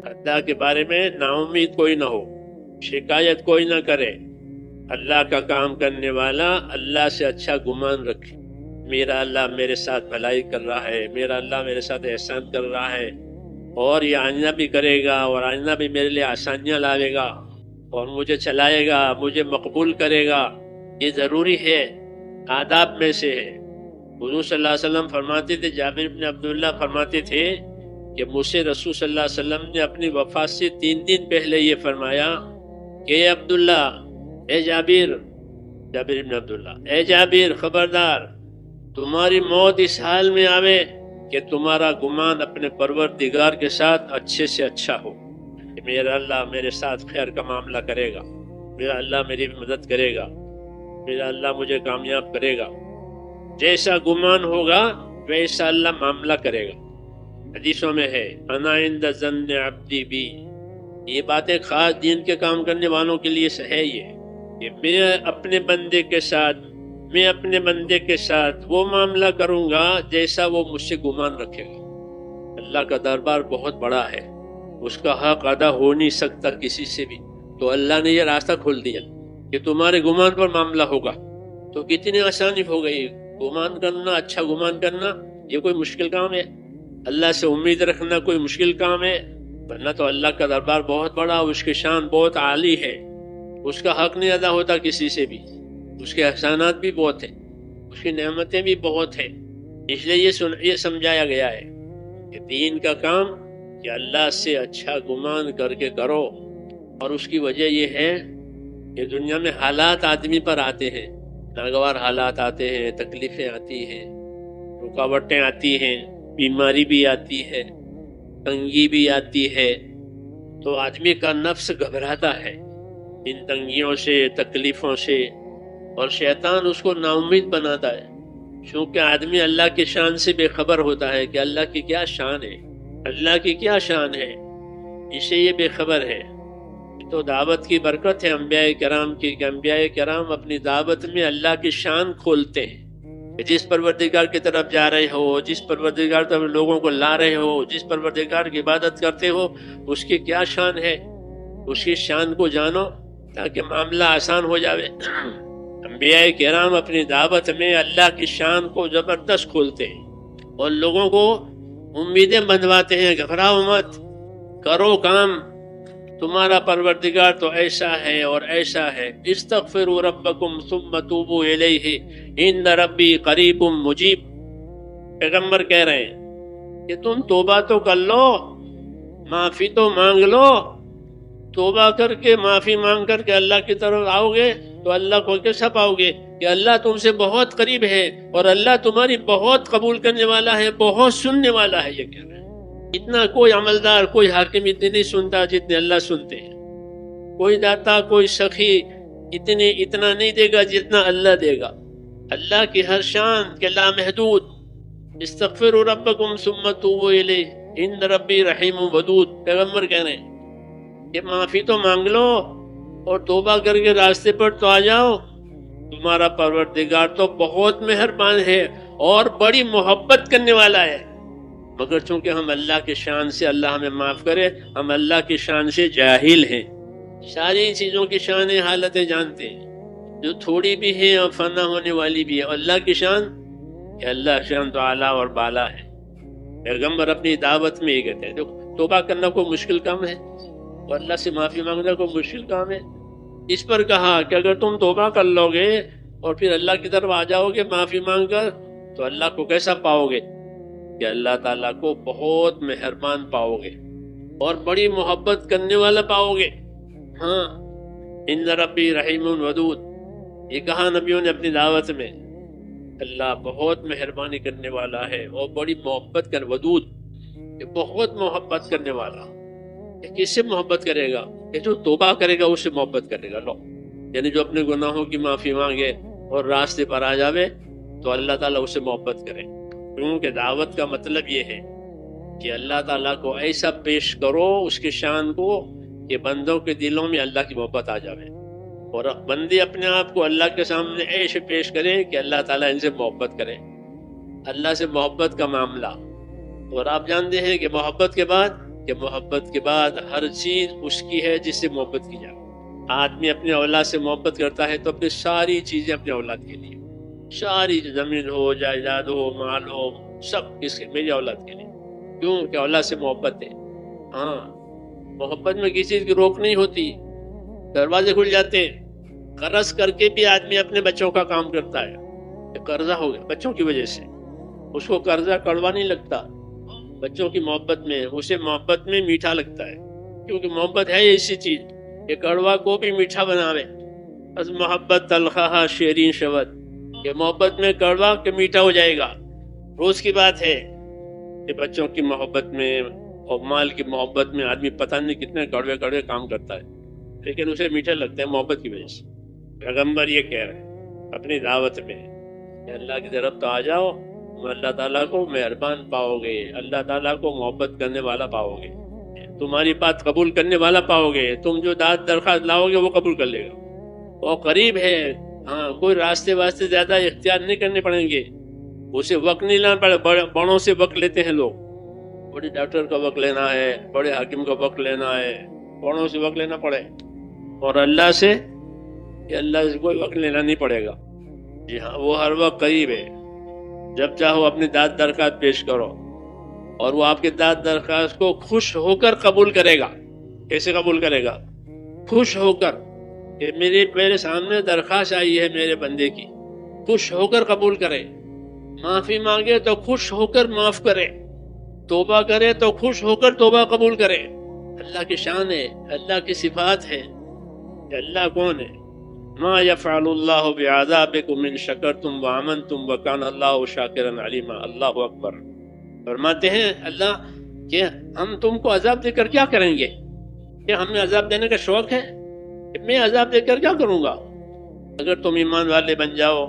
اللہ کے بارے میں نا امید کوئی نہ ہو، شکایت کوئی نہ کرے۔ اللہ کا کام کرنے والا اللہ سے اچھا گمان رکھے، میرا اللہ میرے ساتھ بھلائی کر رہا ہے، میرا اللہ میرے ساتھ احسان کر رہا ہے، اور یہ آئندہ بھی کرے گا، اور آئندہ بھی میرے لیے آسانیاں لاوے گا، اور مجھے چلائے گا، مجھے مقبول کرے گا۔ یہ ضروری ہے، آداب میں سے ہے۔ حضور صلی اللہ علیہ وسلم فرماتے تھے، جابر بن عبداللہ فرماتے تھے کہ مجھ سے رسول صلی اللہ علیہ وسلم نے اپنی وفات سے 3 دن پہلے یہ فرمایا کہ اے عبداللہ، اے جابر بن عبداللہ، اے جابر خبردار، تمہاری موت اس حال میں آوے کہ تمہارا گمان اپنے پروردگار کے ساتھ اچھے سے اچھا ہو، کہ میرا اللہ میرے ساتھ خیر کا معاملہ کرے گا، میرا اللہ میری مدد کرے گا، میرا اللہ مجھے کامیاب کرے گا۔ جیسا گمان ہوگا ویسا اللہ معاملہ کرے گا۔ حدیثوں میں ہے انا عند ظن عبدی بی، یہ باتیں خاص دین کے کام کرنے والوں کے لیے ہے، یہ کہ میں اپنے بندے کے ساتھ وہ معاملہ کروں گا جیسا وہ مجھ سے گمان رکھے گا۔ اللہ کا دربار بہت بڑا ہے، اس کا حق ادا ہو نہیں سکتا کسی سے بھی، تو اللہ نے یہ راستہ کھول دیا کہ تمہارے گمان پر معاملہ ہوگا۔ تو کتنی آسانی ہو گئی، گمان کرنا، اچھا گمان کرنا، یہ کوئی مشکل کام ہے؟ اللہ سے امید رکھنا کوئی مشکل کام ہے؟ ورنہ تو اللہ کا دربار بہت بڑا، اس کی شان بہت عالی ہے، اس کا حق نہیں ادا ہوتا کسی سے بھی، اس کے احسانات بھی بہت ہیں، اس کی نعمتیں بھی بہت ہیں۔ اس لیے یہ سمجھایا گیا ہے کہ دین کا کام کہ اللہ سے اچھا گمان کر کے کرو۔ اور اس کی وجہ یہ ہے کہ دنیا میں حالات آدمی پر آتے ہیں، ناگوار حالات آتے ہیں، تکلیفیں آتی ہیں، رکاوٹیں آتی ہیں، بیماری بھی آتی ہے، تنگی بھی آتی ہے، تو آدمی کا نفس گھبراتا ہے ان تنگیوں سے، تکلیفوں سے، اور شیطان اس کو نا امید بناتا ہے، چونکہ آدمی اللہ کی شان سے بے خبر ہوتا ہے کہ اللہ کی کیا شان ہے، اللہ کی کیا شان ہے، اسے یہ بے خبر ہے۔ تو دعوت کی برکت ہے انبیاء کرام کی کہ انبیاء کرام اپنی دعوت میں اللہ کی شان کھولتے ہیں، کہ جس پروردگار کی طرف جا رہے ہو، جس پروردگار طرف لوگوں کو لا رہے ہو، جس پروردگار کی عبادت کرتے ہو، اس کی کیا شان ہے، اس کی شان کو جانو تاکہ معاملہ آسان ہو جاوے۔ انبیاء کرام اپنی دعوت میں اللہ کی شان کو زبردست کھولتے ہیں اور لوگوں کو امیدیں بندھواتے ہیں، گھبراؤ مت، کرو کام، تمہارا پروردگار تو ایسا ہے اور ایسا ہے، استغفروا ربکم ثم توبوا الیہ ان ربی قریب مجیب۔ پیغمبر کہہ رہے ہیں کہ تم توبہ تو کر لو، معافی تو مانگ لو، توبہ کر کے معافی مانگ کر کے اللہ کی طرف آؤ گے تو اللہ کو کیسا پاؤ گے کہ اللہ تم سے بہت قریب ہے اور اللہ تمہاری بہت قبول کرنے والا ہے، بہت سننے والا ہے۔ یہ کہہ رہے ہیں اتنا کوئی عملدار، کوئی حاکم اتنے نہیں سنتا جتنے اللہ سنتے ہیں، کوئی داتا، کوئی سخی اتنا نہیں دے گا جتنا اللہ دے گا۔ اللہ کی ہر شان کہ لامحدود۔ استغفروا ربکم ثم توبوا الیہ ان ربی رحیم ودود۔ پیغمبر کہہ رہے ہیں کہ معافی تو مانگ لو اور توبہ کر کے راستے پر تو آ جاؤ، تمہارا پروردگار تو بہت مہربان ہے اور بڑی محبت کرنے والا ہے۔ مگر چونکہ ہم اللہ کی شان سے، اللہ ہمیں معاف کرے، ہم اللہ کی شان سے جاہل ہیں، ساری چیزوں کی شانیں حالتیں جانتے ہیں، جو تھوڑی بھی ہیں اور فنا ہونے والی بھی ہے۔ اللہ کی شان کہ اللہ شان تو اعلیٰ اور بالا ہے۔ پیغمبر اپنی دعوت میں یہ کہتے ہیں توبہ کرنا کوئی مشکل کام ہے اور اللہ سے معافی مانگنا کوئی مشکل کام ہے؟ اس پر کہا کہ اگر تم توبہ کر لو گے اور پھر اللہ کی طرف آ جاؤ گے معافی مانگ کر تو اللہ کو کیسا پاؤ گے کہ اللہ تعالیٰ کو بہت مہربان پاؤ گے اور بڑی محبت کرنے والا پاؤ گے۔ ہاں، ان ربی رحیم ودود، یہ کہا نبیوں نے اپنی دعوت میں، اللہ بہت مہربانی کرنے والا ہے اور بڑی محبت کر، ودود یہ بہت محبت کرنے والا۔ کس سے محبت کرے گا؟ کہ جو توبہ کرے گا اس سے محبت کرے گا۔ لو، یعنی جو اپنے گناہوں کی معافی مانگے اور راستے پر آ جاوے تو اللہ تعالیٰ اس سے محبت کرے۔ کیونکہ دعوت کا مطلب یہ ہے کہ اللہ تعالیٰ کو ایسا پیش کرو اس کی شان کو کہ بندوں کے دلوں میں اللہ کی محبت آ جاوے، اور بندے اپنے آپ کو اللہ کے سامنے ایسے پیش کریں کہ اللہ تعالیٰ ان سے محبت کرے۔ اللہ سے محبت کا معاملہ، اور آپ جانتے ہیں کہ محبت کے بعد کہ محبت کے بعد ہر چیز اس کی ہے جس سے محبت کی جائے۔ آدمی اپنے اولاد سے محبت کرتا ہے تو اپنی ساری چیزیں اپنے اولاد کے لیے، ساری زمین ہو، جائیداد ہو، مال ہو، سب کس کے؟ میری اولاد کے لیے۔ کیوں کہ اولاد سے محبت ہے۔ ہاں، محبت میں کسی چیز کی روک نہیں ہوتی، دروازے کھل جاتے ہیں۔ قرض کر کے بھی آدمی اپنے بچوں کا کام کرتا ہے، کہ قرضہ ہو گیا بچوں کی وجہ سے، اس کو قرضہ کڑوا نہیں لگتا بچوں کی محبت میں، اسے محبت میں میٹھا لگتا ہے، کیونکہ محبت ہے ایسی چیز کہ کڑوا کو بھی میٹھا بناوے۔ از محبت تلخہ شیرین شود، کہ محبت میں کڑوا کہ میٹھا ہو جائے گا۔ روز کی بات ہے کہ بچوں کی محبت میں اور مال کی محبت میں آدمی پتہ نہیں کتنے کڑوے کڑوے کام کرتا ہے، لیکن اسے میٹھا لگتا ہے محبت کی وجہ سے۔ پیغمبر یہ کہہ رہے ہیں اپنی دعوت میں کہ اللہ کی طرف تو آ جاؤ، اللہ تعالیٰ کو مہربان پاؤ گے، اللہ تعالیٰ کو محبت کرنے والا پاؤ گے، تمہاری بات قبول کرنے والا پاؤ گے، تم جو داد درخواست لاؤ گے وہ قبول کر لے گا، وہ قریب ہے۔ ہاں، کوئی راستے واسطے زیادہ اختیار نہیں کرنے پڑیں گے، اسے وقت نہیں لانا پڑے۔ بڑوں سے وقت لیتے ہیں لوگ، بڑے ڈاکٹر کا وقت لینا ہے، بڑے حاکم کا وقت لینا ہے، بڑوں سے وقت لینا پڑے، اور اللہ سے کہ اللہ سے کوئی وقت لینا نہیں پڑے گا۔ جی ہاں، وہ ہر وقت قریب ہے، جب چاہو اپنی داد درخواست پیش کرو اور وہ آپ کے داد درخواست کو خوش ہو کر قبول کرے گا۔ کیسے قبول کرے گا؟ خوش ہو کر، کہ میرے سامنے درخواست آئی ہے میرے بندے کی، خوش ہو کر قبول کرے۔ معافی مانگے تو خوش ہو کر معاف کرے، توبہ کرے تو خوش ہو کر توبہ قبول کرے۔ اللہ کی شان ہے، اللہ کی صفات ہے کہ اللہ کون ہے۔ ما یفعل اللہ بعذابکم ان شکرتم وآمنتم وکان اللہ شاکرا علیما۔ اللہ اکبر۔ فرماتے ہیں اللہ کہ ہم تم کو عذاب دے کر کیا کریں گے؟ کہ ہمیں عذاب دینے کا شوق ہے؟ کہ میں عذاب دے کر کیا کروں گا؟ اگر تم ایمان والے بن جاؤ،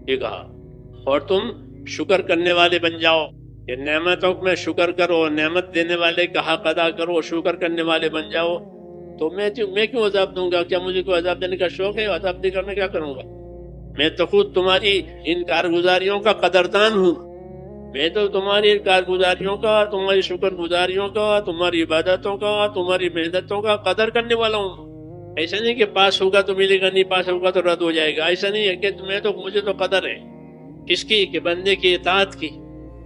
یہ کہا، اور تم شکر کرنے والے بن جاؤ، کہ نعمتوں میں شکر کرو، نعمت دینے والے کا حق ادا کرو، شکر کرنے والے بن جاؤ، تو میں کیوں عذاب دوں گا؟ کیا مجھے کوئی عذاب دینے کا شوق ہے؟ عذاب دے کر میں کیا کروں گا؟ میں تو خود تمہاری ان کارگزاریوں کا قدردان ہوں، میں تو تمہاری ان کارگزاریوں کا، تمہاری شکر گزاریوں کا، تمہاری عبادتوں کا، تمہاری محنتوں کا قدر کرنے والا ہوں۔ ایسا نہیں کہ پاس ہوگا تو ملے گا، نہیں پاس ہوگا تو رد ہو جائے گا، ایسا نہیں ہے کہ مجھے تو قدر ہے۔ کس کی؟ کہ بندے کی اطاعت کی۔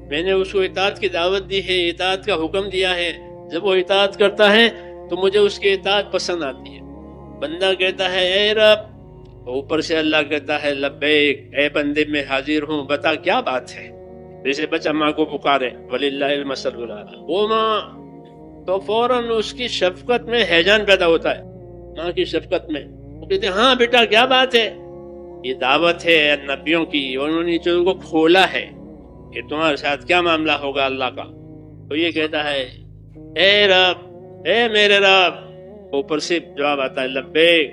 میں نے اس کو اطاعت کی دعوت دی ہے، اطاعت کا حکم دیا ہے، جب وہ اطاعت کرتا ہے تو مجھے اس کی اطاعت پسند آتی ہے۔ بندہ کہتا ہے اے رب، اوپر سے اللہ کہتا ہے لبیک، اے بندے میں حاضر ہوں، بتا کیا بات ہے۔ جیسے بچہ ماں کو پکارے، وللہ المثل الاعلی، وہ ماں تو فوراً اس کی شفقت میں ہیجان پیدا ہوتا ہے، ماں کی شفقت میں۔ وہ کہتے ہیں ہاں بیٹا کیا بات ہے؟ یہ دعوت ہے نبیوں کی، انہوں نے چیزوں کو کھولا ہے کہ تمہارے ساتھ کیا معاملہ ہوگا اللہ کا۔ تو یہ کہتا ہے اے رب، اے میرے رب، اوپر سے جواب آتا ہے لبیک،